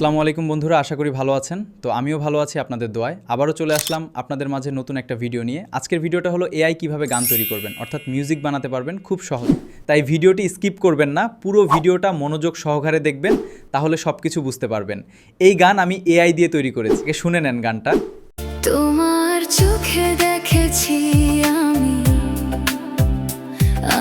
আসসালামু আলাইকুম বন্ধুরা, আশা করি ভালো আছেন। তো আমিও ভালো আছি আপনাদের দোয়ায়। আবারও চলে আসলাম আপনাদের মাঝে নতুন একটা ভিডিও নিয়ে। আজকের ভিডিওটা হলো এআই কিভাবে গান তৈরি করবেন, অর্থাৎ মিউজিক বানাতে পারবেন খুব সহজে। তাই ভিডিওটি স্কিপ করবেন না, পুরো ভিডিওটা মনোযোগ সহকারে দেখবেন, তাহলে সব কিছু বুঝতে পারবেন। এই গান আমি এআই দিয়ে তৈরি করেছি, শুনে নেন গানটা। তোমার চোখে দেখেছি আমি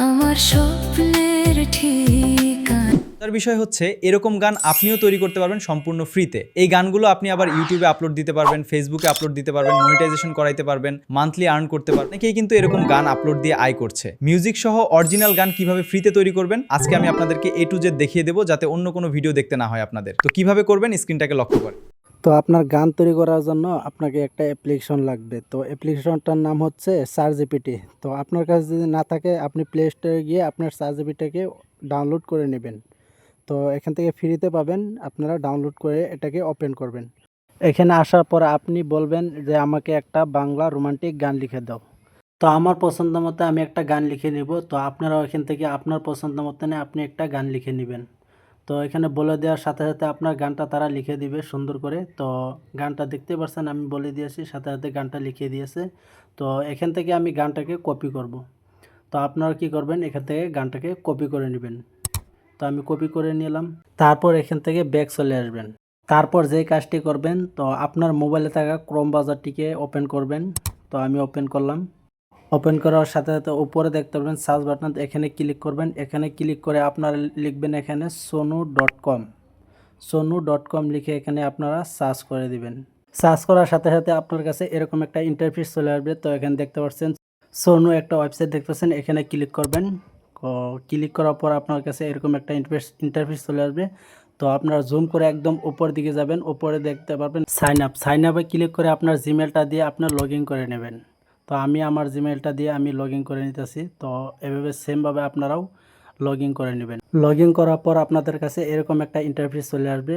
আমার স্বপ্নের ঠিকানা। তার বিষয় হচ্ছে এরকম গান আপনিও তৈরি করতে পারবেন সম্পূর্ণ ফ্রিতে। এই গানগুলো আপনি আবার ইউটিউবে আপলোড দিতে পারবেন, ফেসবুকে আপলোড দিতে পারবেন, মনিটাইজেশন করাইতে পারবেন, মান্থলি আর্ন করতে পারবেন। অনেকেই কিন্তু এরকম গান আপলোড দিয়ে আয় করছে। মিউজিক সহ অরিজিনাল গান কিভাবে ফ্রিতে তৈরি করবেন আজকে আমি আপনাদেরকে A to Z দেখিয়ে দেবো, যাতে অন্য কোনো ভিডিও দেখতে না হয় আপনাদের। তো কিভাবে করবেন স্ক্রিনটাকে লক্ষ্য করেন। তো আপনার গান তৈরি করার জন্য আপনাকে একটা অ্যাপ্লিকেশন লাগবে। তো অ্যাপ্লিকেশনটার নাম হচ্ছে চাটজিপিটি। তো আপনার কাছে যদি না থাকে আপনি প্লে স্টোরে গিয়ে আপনার চাটজিপিটিকে ডাউনলোড করে নেবেন। তো এখান থেকে ফ্রিতে পাবেন, আপনারা ডাউনলোড করে এটাকে ওপেন করবেন। এখানে আসার পর আপনি বলবেন যে আমাকে একটা বাংলা রোমান্টিক গান লিখে দাও। তো আমার পছন্দ মতো আমি একটা গান লিখে নিব। তো আপনারাও এখান থেকে আপনার পছন্দ মতো আপনি একটা গান লিখে নেবেন। তো এখানে বলে দেওয়ার সাথে সাথে আপনার গানটা তারা লিখে দিবে সুন্দর করে। তো গানটা দেখতে পাচ্ছেন আমি বলে দিয়েছি, সাথে সাথে গানটা লিখে দিয়েছে। তো এখান থেকে আমি গানটাকে কপি করব। তো আপনারা কি করবেন, এখান থেকে গানটাকে কপি করে নেবেন। তো আমি কপি করে নিলাম। তারপর এখান থেকে ব্যাক চলে আসবেন। তারপর যে কাজটি করবেন, তো আপনার মোবাইলে থাকা ক্রোম ব্রাউজারটিকে ওপেন করবেন। তো আমি ওপেন করলাম। ওপেন করার সাথে সাথে উপরে দেখতে পারবেন সার্চ বাটন, এখানে ক্লিক করবেন। এখানে ক্লিক করে আপনারা লিখবেন এখানে sonu.com। sonu.com লিখে এখানে আপনারা সার্চ করে দিবেন। সার্চ করার সাথে সাথে আপনার কাছে এরকম একটা ইন্টারফেস চলে আসবে। তো এখানে দেখতে পাচ্ছেন সোনু একটা ওয়েবসাইট দেখতে পাচ্ছেন, এখানে ক্লিক করবেন। ক্লিক করার পর আপনার কাছে এরকম একটা ইন্টারফেস চলে আসবে। তো আপনারা জুম করে একদম উপর দিকে যাবেন, উপরে দেখতে পারবেন সাইন আপে ক্লিক করে আপনার জিমেলটা দিয়ে আপনার লগ ইন করে নেবেন। তো আমি আমার জিমেলটা দিয়ে আমি লগ ইন করে নিতেছি। তো এভাবে সেমভাবে আপনারাও লগ ইন করে নেবেন। লগ ইন করার পর আপনাদের কাছে এরকম একটা ইন্টারফেস চলে আসবে।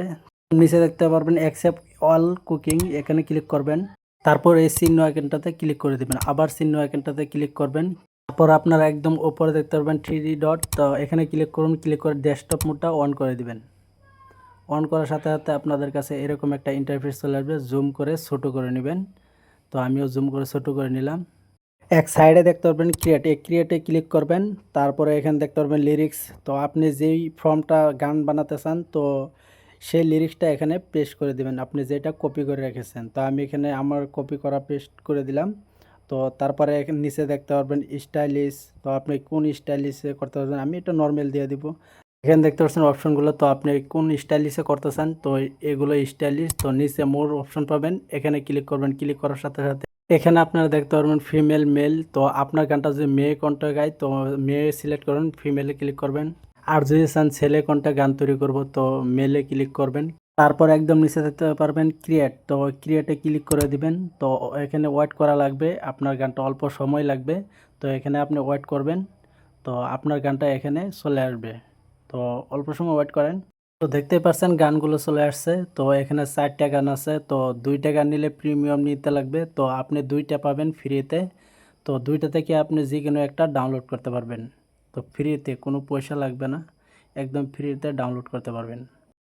নিচে দেখতে পারবেন অ্যাকসেপ্ট অল কুকিং, এখানে ক্লিক করবেন। তারপর এই চিহ্ন আইকনটাতে ক্লিক করে দিবেন, আবার চিহ্ন আইকনটাতে ক্লিক করবেন। তারপর আপনারা একদম উপরে দেখতে পারবেন 3D ডট, তো এখানে ক্লিক করুন। ক্লিক করে ডেস্কটপ মোডটা অন করে দিবেন। অন করার সাথে সাথে আপনাদের কাছে এরকম একটা ইন্টারফেস চলে আসবে, জুম করে ছোট করে নেবেন। তো আমিও জুম করে ছোট করে নিলাম। এক সাইডে দেখতে পারবেন ক্রিয়েটে ক্লিক করবেন। তারপরে এখানে দেখতে পারবেন লিরিক্স। তো আপনি যেই ফর্মটা গান বানাতে চান, তো সেই লিরিক্সটা এখানে পেস্ট করে দিবেন, আপনি যেটা কপি করে রেখেছেন। তো আমি এখানে আমার কপি করা পেস্ট করে দিলাম। তো তারপরে এখানে নিচে দেখতে পারবেন স্টাইলিশ, তো আপনি কোন স্টাইলিশে করতে পারবেন, আমি এটা নর্মাল দিয়ে দিব। এখানে দেখতে পাচ্ছেন অপশনগুলো, তো আপনি কোন স্টাইলিশে করতে চান, তো এগুলো স্টাইলিশ। তো নিচে মোর অপশন পাবেন, এখানে ক্লিক করবেন। ক্লিক করার সাথে সাথে এখানে আপনারা দেখতে পারবেন ফিমেল মেল। তো আপনার গানটা যদি মেয়ে কণ্ঠে গায়, তো মেয়ে সিলেক্ট করবেন, ফিমেলে ক্লিক করবেন। আর যদি চান ছেলে কণ্ঠে গান তৈরি করব, তো মেলে ক্লিক করবেন। তারপর একদম নিচে দেখতে পারবেন ক্রিয়েট, তো ক্রিয়েটে ক্লিক করে দিবেন। তো এখানে ওয়েট করা লাগবে, আপনার গানটা অল্প সময় লাগবে। তো এখানে আপনি ওয়েট করবেন, তো আপনার গানটা এখানে চলে আসবে। তো অল্প সময় ওয়েট করেন। তো দেখতেই পাচ্ছেন গানগুলো চলে আসছে। তো এখানে 4টা গান আছে। তো 2টা গান নিলে প্রিমিয়াম নিতে লাগবে। তো আপনি 2টা পাবেন ফ্রিতে। তো 2টা থেকে আপনি যে কোনো একটা ডাউনলোড করতে পারবেন। তো ফ্রিতে, কোনো পয়সা লাগবে না, একদম ফ্রিতে ডাউনলোড করতে পারবেন।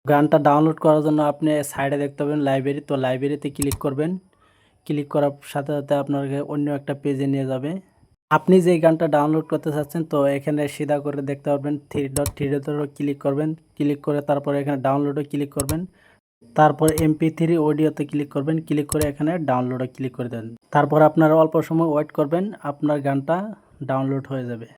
গানটা ডাউনলোড করার জন্য আপনি সাইডে দেখতে পাবেন লাইব্রেরি, তো লাইব্রেরিতে ক্লিক করবেন। ক্লিক করার সাথে সাথে আপনাকে অন্য একটা পেজে নিয়ে যাবে। আপনি যে গানটা ডাউনলোড করতে চাচ্ছেন, তো এখানে সিধা করে দেখতে পারবেন থ্রি ডটে ক্লিক করবেন। ক্লিক করে তারপরে এখানে ডাউনলোডে ক্লিক করবেন। তারপর MP3 অডিওতে ক্লিক করবেন। ক্লিক করে এখানে ডাউনলোডে ক্লিক করে দেন। তারপর আপনারা অল্প সময় ওয়েট করবেন, আপনার গানটা ডাউনলোড হয়ে যাবে।